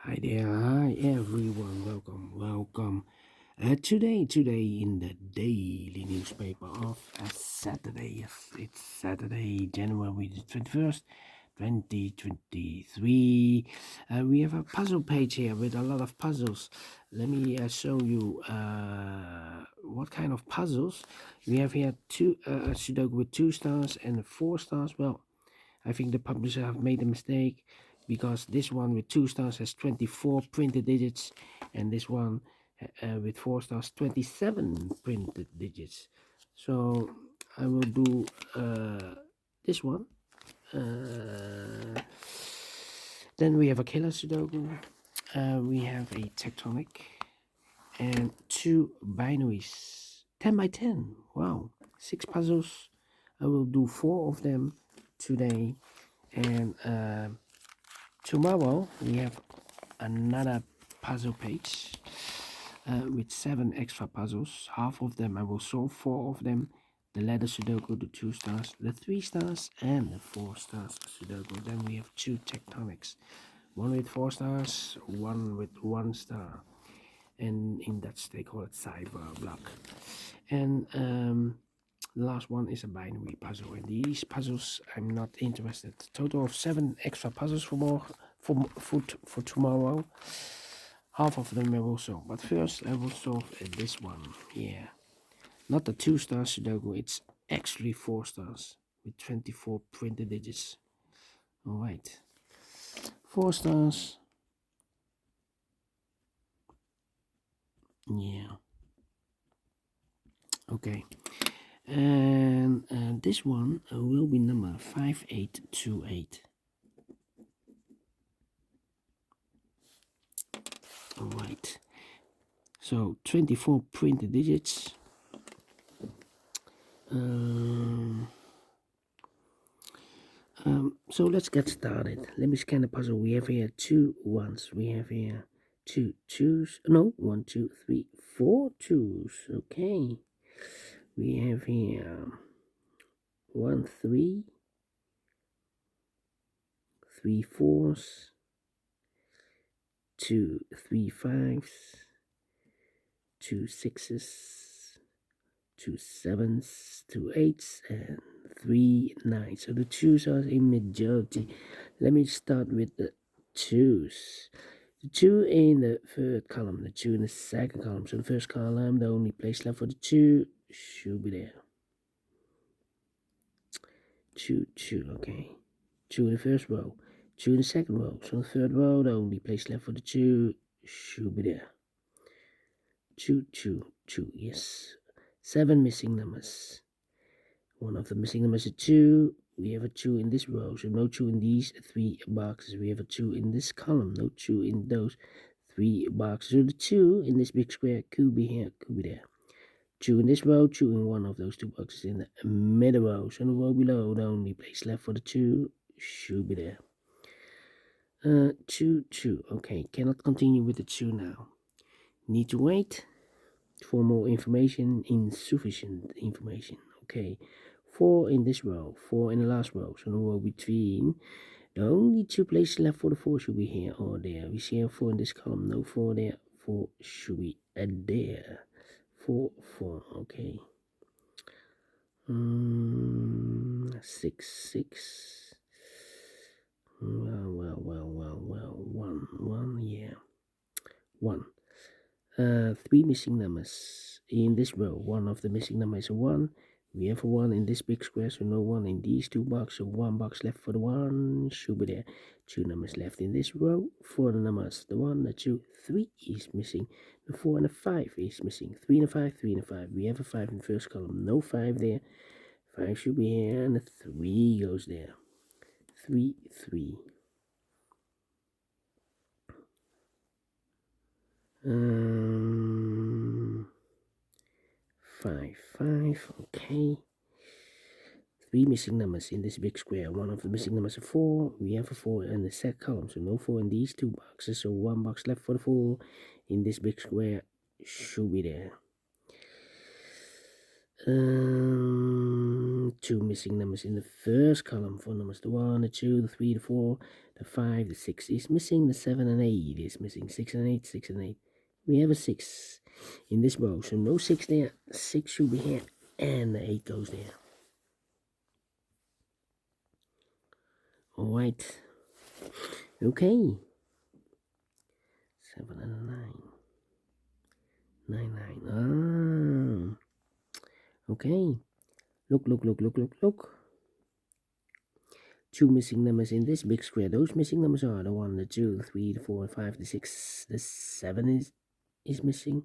Hi there, hi everyone, welcome. Today in the daily newspaper of Saturday, yes, it's Saturday, January the 21st, 2023. We have a puzzle page here with a lot of puzzles. Let me show you what kind of puzzles. We have here a Sudoku with 2 stars and 4 stars. Well, I think the publisher have made a mistake because this one with 2 stars has 24 printed digits and this one with 4 stars 27 printed digits. So I will do this one. Then we have a killer Sudoku. We have a tectonic and 2 binaries. 10 by 10. Wow. 6 puzzles. I will do 4 of them today. And tomorrow we have another puzzle page with 7 extra puzzles. Half of them I will solve, 4 of them. The letter Sudoku, the 2 stars, the 3 stars, and the 4 stars Sudoku. Then we have 2 tectonics. One with 4 stars, one with 1 star. And in Dutch they call it cyber block. And the last one is a binary puzzle, and these puzzles I'm not interested. Total of 7 extra puzzles for tomorrow. Half of them I will solve, but first I will solve this one. Yeah, not the 2 star Sudoku. It's actually 4 stars with 24 printed digits. All right, 4 stars. Yeah. Okay. And this one will be number 5828. All right. So 24 printed digits. So let's get started. Let me scan the puzzle. We have here 2 ones. We have here 2 twos. No, 1, 2, 3, 4 twos. Okay. We have here 1, 3, 3 fours, 2, 3 fives, 2 sixes, 2 sevens, 2 eights, and 3 nines. So the twos are a majority. Let me start with the twos. The 2 in the third column, the 2 in the second column. So the first column, the only place left for the 2 should be there. 2, 2, okay. 2 in the first row, 2 in the second row. So the third row, the only place left for the 2 should be there. 2, 2, 2, yes. 7 missing numbers. One of the missing numbers is 2. We have a 2 in this row, so no 2 in these 3 boxes. We have a 2 in this column, no 2 in those 3 boxes. So the 2 in this big square could be here, could be there. 2 in this row, 2 in one of those 2 boxes in the middle row. So in the row below, the only place left for the 2 should be there. 2, 2. Okay, cannot continue with the 2 now. Need to wait for more information, insufficient information. Okay, 4 in this row, 4 in the last row. So in the row between, the only 2 places left for the 4 should be here or there. We see a 4 in this column, no 4 there. 4 should be there. 4, 4, okay. 6, 6. Well, 1, yeah. 1. 3 missing numbers in this row. One of the missing numbers is a 1. We have a 1 in this big square, so no 1 in these 2 boxes. So 1 box left for the 1 should be there. 2 numbers left in this row. 4 numbers, the 1, the 2, 3 is missing. The 4 and the 5 is missing. 3 and a 5, 3 and a 5. We have a 5 in the first column, no 5 there. 5 should be here, and the 3 goes there. 3, 3. 5, 5, okay. 3 missing numbers in this big square. One of the missing numbers is 4. We have a 4 in the second column, so no 4 in these 2 boxes. So 1 box left for the 4 in this big square should be there. Two missing numbers in the first column for numbers the 1, the 2, the 3, the 4, the 5, the 6 is missing, the 7 and 8 is missing, 6 and 8, 6 and 8. We have a 6 in this row, so no 6 there, 6 should be here, and the 8 goes there. Alright, okay, 7 and 9, 9, 9, okay, look. Two missing numbers in this big square. Those missing numbers are the 1, the 2, the 3, the 4, the 5, the 6, the 7 is missing.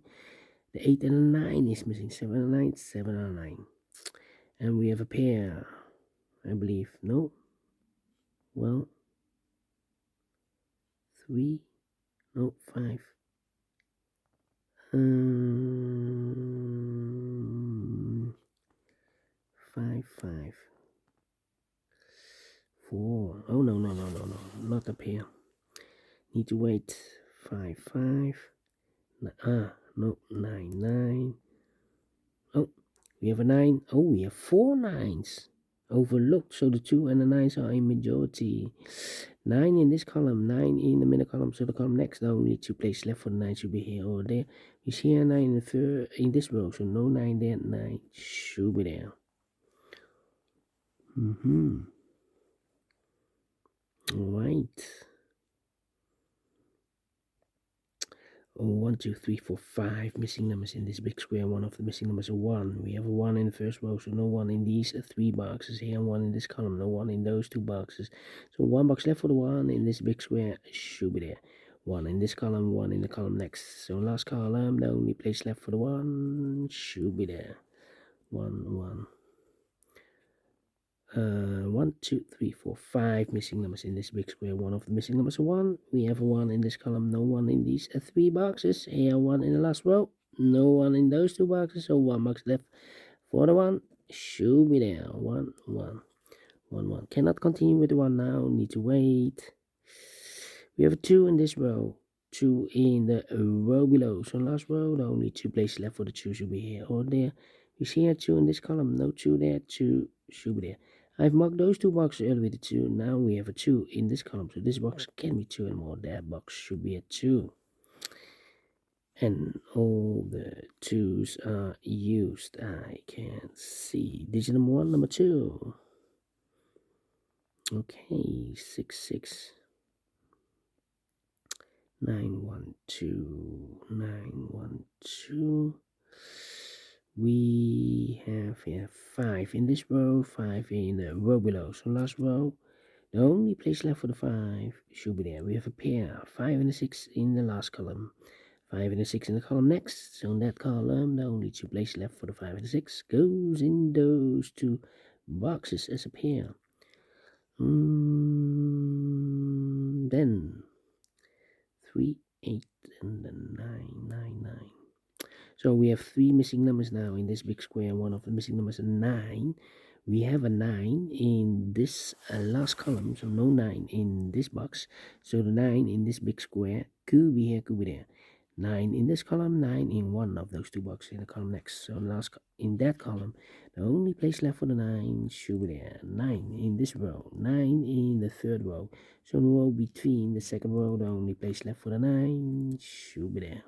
The 8 and the 9 is missing. 7 and 9, 7 and 9. And we have a pair, I believe. No? Well, 3, no, 5. 5, 5. 4. Oh, no, not a pair. Need to wait. 5, 5. No, 9, 9. Oh, we have a 9. Oh, we have 4 9s. Overlooked, so the 2 and the 9s are in majority. 9 in this column, 9 in the middle column, so the column next, the only 2 places left for the 9 should be here or there. We see a 9 in the third, in this row, so no 9 there, 9 should be there. Alright. 1, 2, 3, 4, 5 missing numbers in this big square. One of the missing numbers is 1. We have a 1 in the first row, so no 1 in these 3 boxes here, and 1 in this column, no 1 in those 2 boxes. So 1 box left for the 1 in this big square should be there. 1 in this column, 1 in the column next. So last column, the only place left for the 1 should be there. 1, 1. 1, 2, 3, 4, 5 missing numbers in this big square. One of the missing numbers is 1. We have a 1 in this column, no 1 in these 3 boxes. Here 1 in the last row, no 1 in those 2 boxes. So 1 box left for the 1 should be there. 1, 1, 1, 1. Cannot continue with the 1 now. Need to wait. We have a 2 in this row, 2 in the row below. So last row, the only 2 places left for the 2 should be here or there. You see a 2 in this column, no 2 there, 2 should be there. I've marked those 2 boxes earlier with a 2. Now we have a 2 in this column. So this box can be 2 and more. That box should be a 2. And all the 2s are used. I can see. Digit number 1, number 2. Okay, 6, 6. 9, 1, 2. 9, 1, 2. We have here 5 in this row, 5 in the row below. So last row, the only place left for the 5 should be there. We have a pair, 5 and a 6 in the last column, 5 and a 6 in the column next. So in that column, the only 2 places left for the 5 and the 6 goes in those 2 boxes as a pair. Then 3, 8, and then 9, 9, 9. So we have 3 missing numbers now in this big square. One of the missing numbers is 9. We have a 9 in this last column, so no 9 in this box. So the 9 in this big square could be here, could be there. 9 in this column, 9 in one of those 2 boxes in the column next. So last in that column, the only place left for the 9 should be there. 9 in this row, 9 in the third row. So the row between the second row, the only place left for the 9 should be there.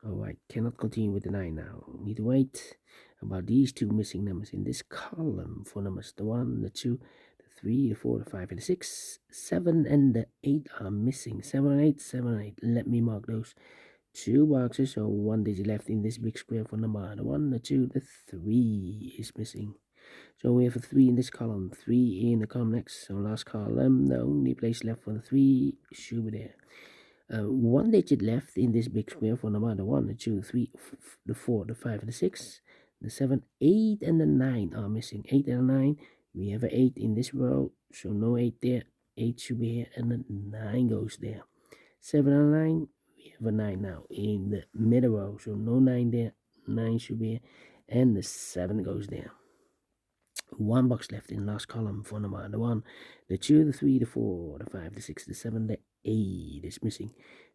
Alright, cannot continue with the 9 now. Need to wait about these 2 missing numbers in this column for numbers the 1, the 2, the 3, the 4, the 5, and the 6. 7 and the 8 are missing. 7 and 8, 7 and 8. Let me mark those 2 boxes. So 1 digit left in this big square for number the 1, the 2, the 3 is missing. So we have a 3 in this column, 3 in the column next. So last column, the only place left for the 3 should be there. 1 digit left in this big square for number the 1, the 2, 3, the 4, the 5, and the 6. The 7, 8, and the 9 are missing. 8 and 9. We have an 8 in this row, so no 8 there. 8 should be here, and the 9 goes there. 7 and 9. We have a 9 now in the middle row, so no 9 there. 9 should be here, and the 7 goes there. 1 box left in last column for number the 1, the 2, the 3, the 4, the 5, the 6, the 7, the 8 is missing.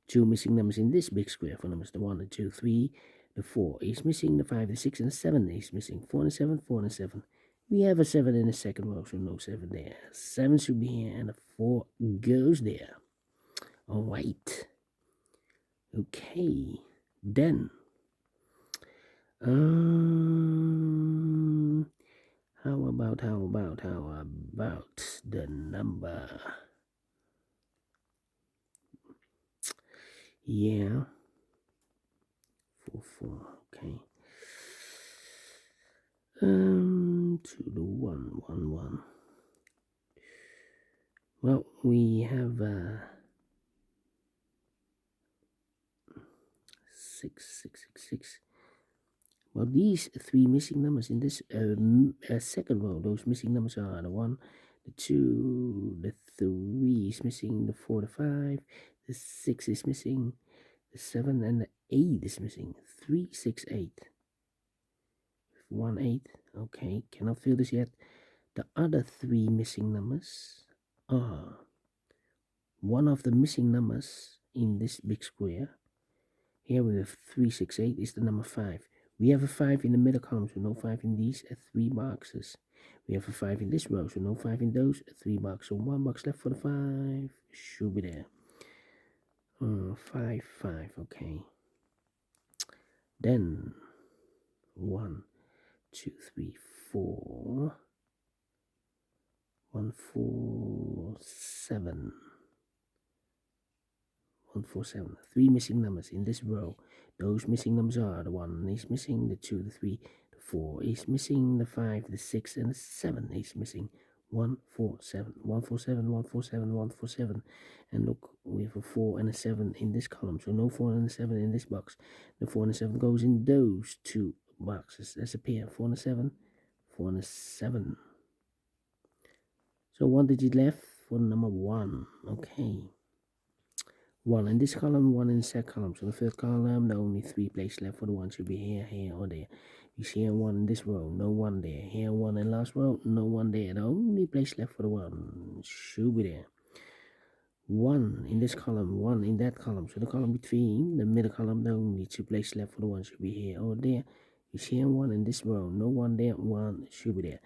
2 missing numbers in this big square for numbers the 1, the 2, 3, The 4 is missing, the 5, the 6, and the 7 is missing. 4 and a 7, 4 and a 7. We have a 7 in the second row, so no 7 there. 7 should be here, and a 4 goes there. Alright. Okay. Then. How about the number? Yeah. 4, 4. Okay. To the 1, 1, 1. Well, we have 6, 6, 6, 6. Well, these 3 missing numbers in this second row, those missing numbers are the 1, the 2, the 3 is missing, the 4, the 5, the 6 is missing, the 7 and the 8 is missing. 3, 6, 8. 1, 8. Okay, cannot fill this yet. The other 3 missing numbers are one of the missing numbers in this big square. Here we have 3, 6, 8 is the number 5. We have a 5 in the middle column, so no 5 in these 3 boxes. We have a 5 in this row, so no 5 in those 3 boxes. So 1 box left for the 5. Should be there. 5, 5, okay. Then 1, 2, 3, 4. 1, 4, 7. 1, 4, 7. 3 missing numbers in this row. Those missing numbers are the 1 is missing, the 2, the 3, the 4 is missing, the 5, the 6, and the 7 is missing. 1, 4, 7. 1, 4, 7, 1, 4, 7, 1, 4, 7. And look, we have a 4 and a 7 in this column. So no 4 and a 7 in this box. The 4 and a 7 goes in those 2 boxes. There's a pair. 4 and a 7. 4 and a 7. So 1 digit left for number 1. Okay. 1 in this column, 1 in the second column. So the third column, the only 3 places left for the 1 should be here, here, or there. You see here 1 in this row, no 1 there. Here 1 in last row, no 1 there. The only place left for the 1 should be there. 1 in this column, 1 in that column. So the column between the middle column, the only 2 places left for the 1 should be here or there. You see here 1 in this row, no 1 there, 1 should be there.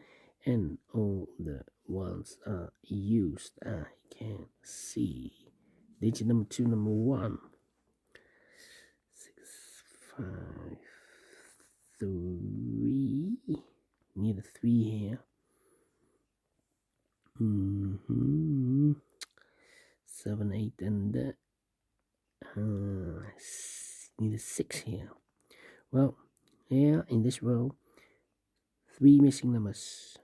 And all the ones are used. I can see. Digit number 2, number 1. 6, 5, 3. Need a 3 here. 7, 8, and need a 6 here. Well, here in this row, 3 missing numbers.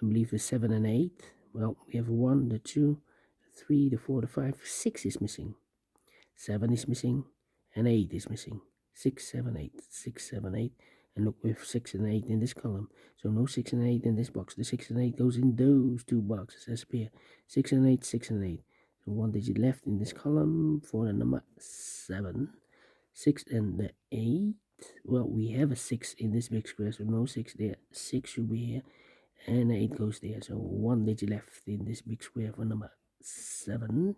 I believe the 7 and 8. Well, we have 1, the 2, the 3, the 4, the 5, 6 is missing. 7 is missing, and 8 is missing. 6, 7, 8, 6, 7, 8. And look, we have 6 and 8 in this column. So no 6 and 8 in this box. The 6 and 8 goes in those 2 boxes as a pair. 6 and 8, 6 and 8. So 1 digit left in this column for the number 7. 6 and the 8. Well, we have a 6 in this big square, so no 6 there. 6 should be here, and 8 goes there. So 1 digit left in this big square for number 7.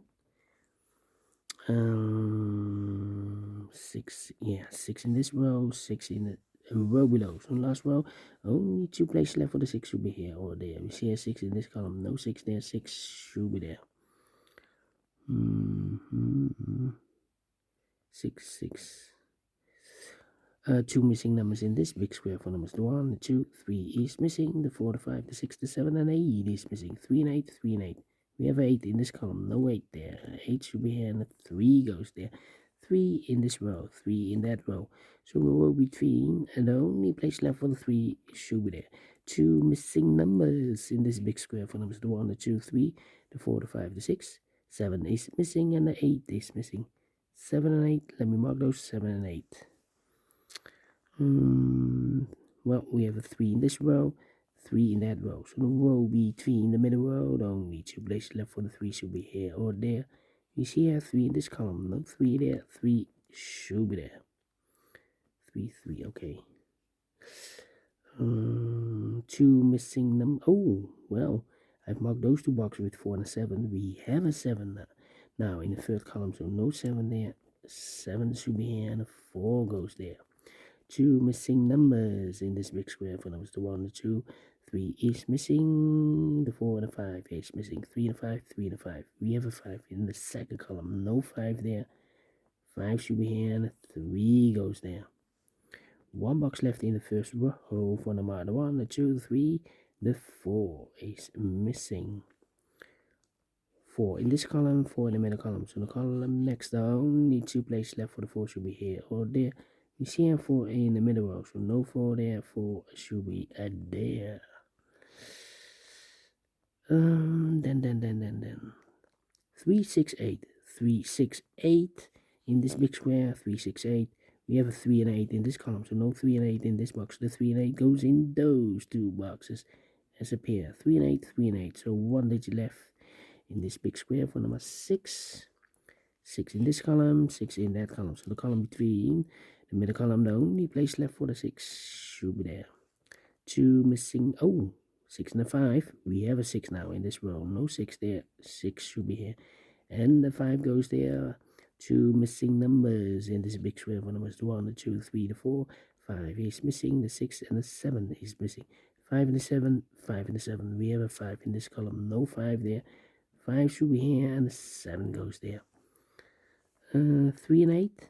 6, yeah, 6 in this row, 6 in the row below. So last row, only 2 places left for the 6 should be here or there. We see a 6 in this column, no 6 there, 6 should be there. 6, 6. 2 missing numbers in this big square for numbers. The 1, the 2, 3 is missing, the 4, the 5, the 6, the 7, and 8 is missing. 3 and 8, 3 and 8. We have 8 in this column, no 8 there. 8 should be here, and the 3 goes there. 3 in this row, 3 in that row. So the row between, and the only place left for the 3 should be there. 2 missing numbers in this big square for numbers. The 1, the 2, 3, the 4, the 5, the 6. 7 is missing, and the 8 is missing. 7 and 8, let me mark those, 7 and 8. Well, we have a 3 in this row, 3 in that row. So the row between the middle row, the only 2 places left for the 3 should be here or there. You see here 3 in this column, no 3 there, 3 should be there. 3, 3, okay. 2 missing numbers. Oh, well, I've marked those 2 boxes with 4 and a 7. We have a 7 now in the third column, so no 7 there. 7 should be here, and a 4 goes there. 2 missing numbers in this big square. For numbers the 1, the 2, 3 is missing. The 4 and the 5 is missing. 3 and the 5, 3 and the 5. We have a 5 in the second column. No 5 there. 5 should be here and 3 goes there. 1 box left in the first row for number the 1, the 2, the 3, the 4 is missing. 4 in this column, 4 in the middle column. So the column next, the only 2 places left for the 4 should be here or there. You see here 4 in the middle row, so no 4 there, 4 should be there. Then 3, 6, 8. 3, 6, 8 in this big square, 3, 6, 8. We have a 3 and 8 in this column, so no 3 and 8 in this box. The 3 and 8 goes in those 2 boxes as a pair. 3 and 8, 3 and 8. So 1 digit left in this big square for number 6. 6 in this column, 6 in that column. So the column between the middle column, the only place left for the 6 should be there. 2 missing. Oh, 6 and a 5. We have a 6 now in this row. No 6 there. 6 should be here. And the 5 goes there. 2 missing numbers in this big square for numbers 1, the 2, 3, the 4. 5 is missing. The 6 and the 7 is missing. 5 and the 7, 5 and the 7. We have a 5 in this column. No 5 there. 5 should be here and the 7 goes there. 3 and 8.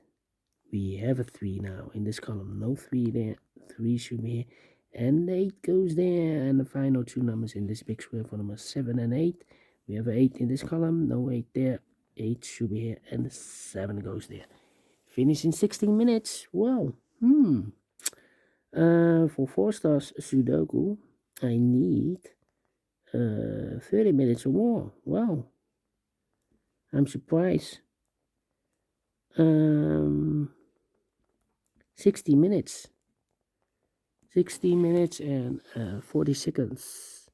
We have a 3 now in this column. No 3 there. 3 should be here. And 8 goes there. And the final 2 numbers in this big square for numbers 7 and 8. We have an 8 in this column. No 8 there. 8 should be here. And the 7 goes there. Finish in 16 minutes. Wow. For 4 stars Sudoku, I need 30 minutes or more. Wow. I'm surprised. 60 minutes. 60 minutes and 40 seconds.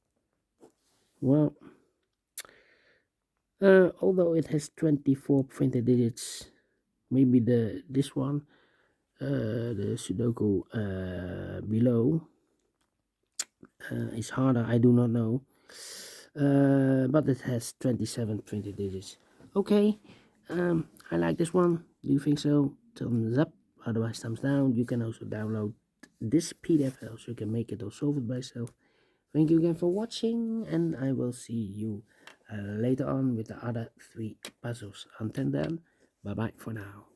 Well, although it has 24 printed digits, maybe this one, the Sudoku below, is harder. I do not know. But it has 27 printed digits. Okay, I like this one. Do you think so? Thumbs up, otherwise thumbs down. You can also download this PDF file so you can make it or solve it by yourself. Thank you again for watching, and I will see you later on with the other 3 puzzles. Until then, bye bye for now.